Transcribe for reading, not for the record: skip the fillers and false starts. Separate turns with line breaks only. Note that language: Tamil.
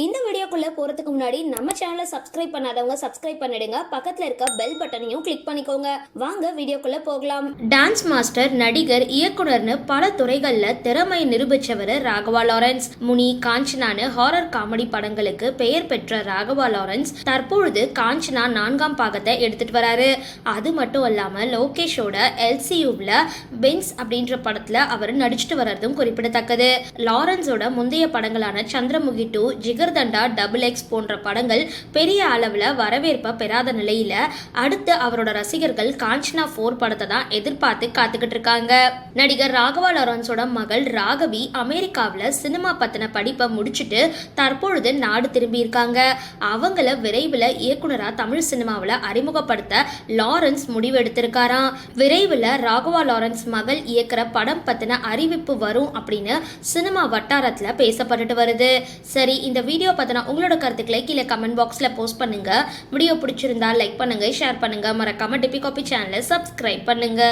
இந்த வீடியோக்குள்ள போறதுக்கு முன்னாடி நம்ம சேனலை சப்ஸ்கிரைப் பண்ணாதவங்க சப்ஸ்கிரைப் பண்ணிடுங்க, பக்கத்துல இருக்க பெல் பட்டனையும் கிளிக் பண்ணிக்கோங்க. வாங்க வீடியோக்குள்ள போகலாம். டான்ஸ் மாஸ்டர், நடிகர், இயக்குனர்னு பல துறைகள்ல திறமை நிரூபிச்சவர் ராகவா லாரன்ஸ். முனி, காஞ்சனான்னு ஹாரர் காமெடி படங்களுக்கு பெயர் பெற்ற ராகவா லாரன்ஸ் தற்பொழுது காஞ்சனா 4ஆம் பாகத்தை எடுத்துட்டு வராரு. அது மட்டும் இல்லாம லோகேஷோட LCUல பென்ஸ் அப்படின்ற படத்துல அவர் நடிச்சுட்டு வர்றதும் குறிப்பிடத்தக்கது. லாரன்ஸோட முந்தைய படங்களான சந்திரமுகி 2, ஜிகர்தண்டா, XX போன்ற படங்கள் பெரிய அளவுல வரவேற்பை பெறாத நிலையில அடுத்து அவரோட ரசிகர்கள் காஞ்சனா 4 படத்தை தான் எதிர்பார்த்து காத்துக்கிட்டு இருக்காங்க. நடிகர் ராகவா லாரன்ஸோட மகள் ராகவி அமெரிக்காவில் சினிமா பத்தின படிப்பை முடிச்சுட்டு தற்பொழுது நாடு திரும்பி இருக்காங்க. அவங்கள விரைவில் இயக்குனரா தமிழ் சினிமாவில் அறிமுகப்படுத்த லாரன்ஸ் முடிவு எடுத்திருக்காராம். விரைவில் ராகவா லாரன்ஸ் மகள் இயக்குற படம் பத்தின அறிவிப்பு வரும் அப்படின்னு சினிமா வட்டாரத்தில் பேசப்பட்டுட்டு வருது. சரி, இந்த வீடியோ பத்தின உங்களோட கருத்துக்களை கீழே கமெண்ட் பாக்ஸ்ல போஸ்ட் பண்ணுங்க. வீடியோ பிடிச்சிருந்தா லைக் பண்ணுங்க, ஷேர் பண்ணுங்க, மறக்காம டிபி காபி சேனலை சப்ஸ்கிரைப் பண்ணுங்க.